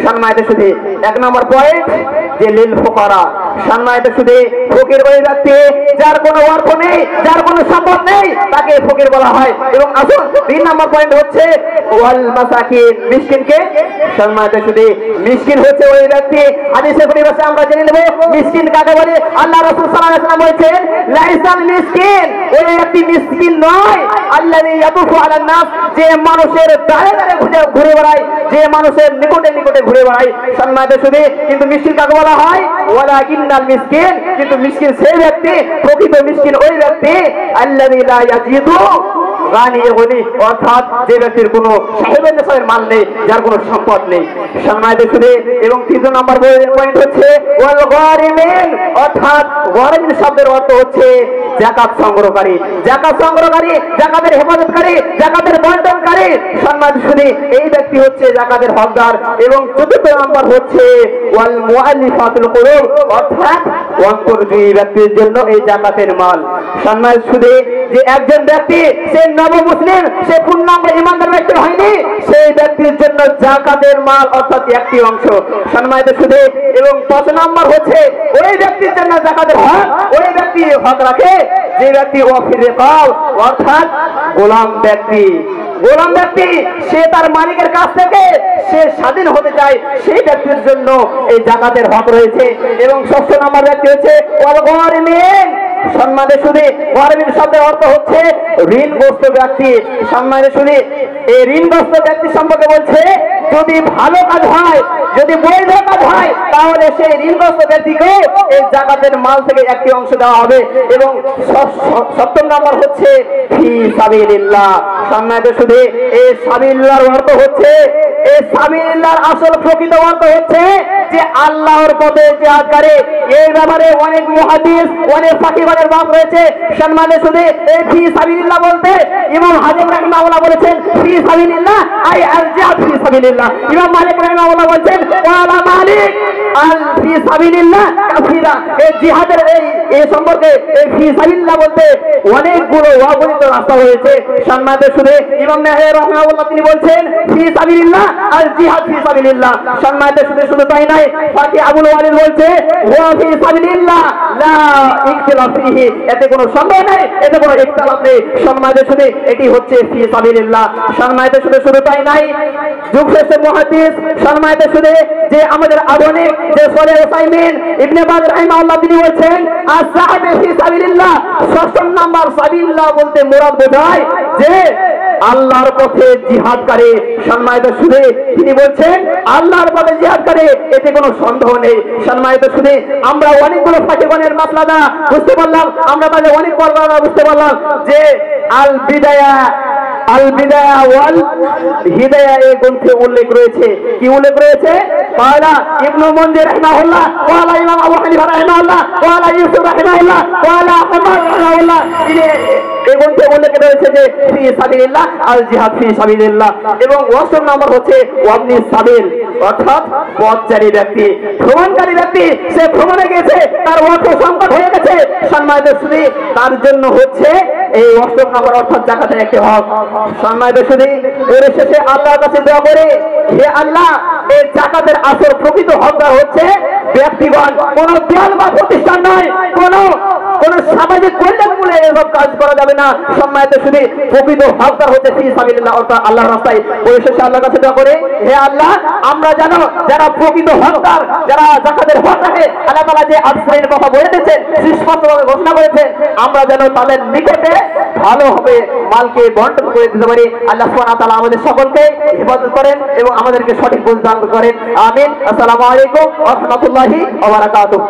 সম্মানিত শুধু এক নম্বর পয়েন্ট যে লিল ফুকারা, সম্মানিত শুধু ফকির ওই ব্যক্তি যার কোনো অর্থ নেই, যার কোনো সম্পদ নেই, তাকে ফকির বলা হয়। এবং আসুন 3 নম্বর পয়েন্ট হচ্ছে ওয়াল মাসাকিন, মিসকিনকে। সম্মানিত শুধু মিসকিন হচ্ছে ওই ব্যক্তি, হাদিসের পরিভাষায় আমরা জেনে নেব মিসকিন কাকে বলে। আল্লাহ রাসূল সাল্লাল্লাহু আলাইহি ওয়াসাল্লাম বলেছেন লাইসাল মিসকিন, ওই ব্যক্তি মিসকিন নয় আল্লাযী ইয়াতুফু আলান নাস, যে মানুষের দাঁড়ে দাঁড়ে ঘুরে বেড়ায়, যে মানুষের নিকটে নিকটে ঘুরে বেড়ায়। সম্মানিত শুধু কিন্তু মিসকিন কাকে বলা হয়? ওয়ালাকিন্নাল মিসকিন, কিন্তু মিসকিন সেই ব্যক্তি, প্রকৃত মিসকিন ওই ব্যক্তি আল্লাযী লা ইয়াজিদু গানি গনি, অর্থাৎ যে ব্যক্তির কোনো সাহেবের নেশাবের মাল নেই, যার কোনো সম্পদ নেই। সম্মানিত শুধু এবং 3 নম্বর পয়েন্ট হচ্ছে ওয়াল গারিমিন, অর্থাৎ গারিমিন শব্দের অর্থ হচ্ছে যাকাত সংগ্রহকারী, যাকাত সংগ্রহকারী, যাকাতের হেফাজতকারী, যাকাতের বন্টনকারী। সম্মানিত শুধু এই ব্যক্তি হচ্ছে যাকাতের হকদার। এবং 4 নম্বর হচ্ছে ওয়াল মুআল্লিফাতুল কুলুব, অর্থাৎ অন্তর্জয়ী ব্যক্তির জন্য এই যাকাতের মাল। সম্মানিত শুধু যে একজন ব্যক্তি সে নব মুসলিম, সে পূর্ণাঙ্গ ঈমানদার ব্যক্তি হয়নি, সেই ব্যক্তির জন্য যাকাতের মাল অর্থাৎ একটি অংশ। সম্মানিত শুধু এবং 5 নম্বর হচ্ছে ওই ব্যক্তির জন্য যাকাতের হক, ওই ব্যক্তি হক রাখে যে ব্যক্তি ওয়াফির রিকাব, অর্থাৎ গোলাম ব্যক্তি, গোলাম ব্যক্তি সে তার মালিকের কাছ থেকে সে স্বাধীন হতে চায়, সেই ব্যক্তির জন্য এই যাকাতের হক রয়েছে। এবং 6 নম্বর ব্যক্তি হচ্ছে ওয়াল গারিমিন। সম্মানিত শুধু গারিমিন শব্দের অর্থ হচ্ছে ঋণগ্রস্ত ব্যক্তি। সম্মানিত শুধু এই ঋণগ্রস্ত ব্যক্তি সম্পর্কে বলছে যদি ভালো কাজ হয়, যদি বৈধ কাজ হয়, তাহলে সেই ঋণগ্রস্ত ব্যক্তিকে এই যাকাতের মাল থেকে একটি অংশ দেওয়া হবে। এবং 7 নম্বর হচ্ছে ফি সাবিলিল্লাহ। সম্মানিত শুধু এই সাবিলিল্লাহর অর্থ হচ্ছে, এই সাবিলিল্লাহর আসল প্রকৃত অর্থ হচ্ছে যে আল্লাহর পথে জিহাদ করে। এই ব্যাপারে অনেক মুহাদ্দিস, অনেক ফাকিহগণের মত রয়েছে। সম্মানিত শুধু এই ফি সাবিলিল্লাহ বলতে ইমাম হাজিম রাহিমাহুল্লাহ বলেছেন ফি সাবিলিল্লাহ আই আল জিহাদ ফি সাবিলিল্লাহ। ইমাম মালিক রাহিমাহুল্লাহ বলেছেন ওয়ালা মালিক আল ফি সাবিলিল্লাহ কাফিরা। এই জিহাদের এই সম্পর্কে এই ফি সাবিলিল্লাহ বলতে অনেকগুলো অগণিত রাস্তা রয়েছে। সম্মানিত শুধু ইমাম নাওয়ী রাহিমাহুল্লাহ তিনি বলছেন ফি সাবিলিল্লাহ আল জিহাদ ফি সাবিলিল্লাহ। সম্মানিত শুধু তাই নয়, ফাকি আবুল ওয়ালিদ বলছে ওয়া ফি সাবিলিল্লাহ লা ইখতিলাফ ফিহি, এতে কোনো সন্দেহ নেই, এতে কোনো ইখতিলাফ নেই। সম্মানিত শুধু এটি হচ্ছে ফি সাবিলিল্লাহ। সম্মানিত শুধু তাই নয়, যুগশ্রেষ্ঠ মুহাদ্দিস সম্মানিত শুধু যে আমাদের আধুনিক যে সলেহ উসাইমিন ইবনে বাজ রাহিমাহুল্লাহ তিনি বলছেন আস-সা'দ ফি সাবিলিল্লাহ। 6 নম্বর সাবিলিল্লাহ বলতে মুরাদ বোঝায় যে আল্লাহর পথে জিহাদ করে। সম্মানিত শুধু তিনি বলছেন আল্লাহর পথে জিহাদ করে, এতে কোনো সন্দেহ নেই। সম্মানিত শুধু আমরা অনেকগুলো ফাকিহগণের মাসলা বুঝতে পারলাম, আমরা তাদের অনেক বর্ণনা বুঝতে পারলাম যে আল বিদায়া ওয়াল হিদায়া এই গ্রন্থে উল্লেখ রয়েছে। কি উল্লেখ রয়েছে? ক্বালা ইবনু মুনজির রাহিমাহুল্লাহ, ক্বালা ইমাম আবু হানিফা রাহিমাহুল্লাহ, ক্বালা ইউসুফ রাহিমাহুল্লাহ, ক্বালা আহমদ রাহিমাহুল্লাহ। এই গ্রন্থে উল্লেখ রয়েছে যে ফি সাবিলিল্লাহ আল জিহাদ ফি সাবিলিল্লাহ। এবং 8 নম্বর হচ্ছে ওয়াবনি সাবিল, অর্থাৎ পথচারী ব্যক্তি, ভ্রমণকারী ব্যক্তি, সে ভ্রমণে গেছে, তার অর্থ সংকট হয়ে গেছে। সম্মানিত শুধু তার জন্য হচ্ছে এই 8 নম্বর অর্থাৎ যাকাতের একটি হক। সম্মানিত শুধু পরিশেষে আল্লাহর কাছে দোয়া করে হে আল্লাহ, এই যাকাতের আসল প্রকৃত হকদার হচ্ছে ব্যক্তিগণ, কোন দল বা প্রতিষ্ঠান নয়, কোন সামাজিক কল্যাণ বলে এসব কাজ করা যাবে না। সম্মানিত শুধু প্রকৃত হকদার হচ্ছে ফি সাবিলিল্লাহ অর্থাৎ আল্লাহর রাস্তায়। পরিশেষে আল্লাহর কাছে দোয়া করে হে আল্লাহ, আমরা জানো যারা প্রকৃত হকদার, যারা যাকাতের হক রাখে, আল্লাহ তাআলা যে 8 শ্রেণীর কথা বলে দিয়েছেন, সুস্পষ্টভাবে ঘোষণা করেছেন, আমরা যেন তাদের নিকটে ভালোভাবে মালকে বন্টন করে দিতে পারি। আল্লাহ সুবহানাহু ওয়া তাআলা আমাদের সকলকে হেফাজত করেন এবং আমাদেরকে সঠিক বুঝ দান করেন। আমিন। আসসালামু আলাইকুম ওয়া রাহমাতুল্লাহি ওয়া বারাকাতুহু।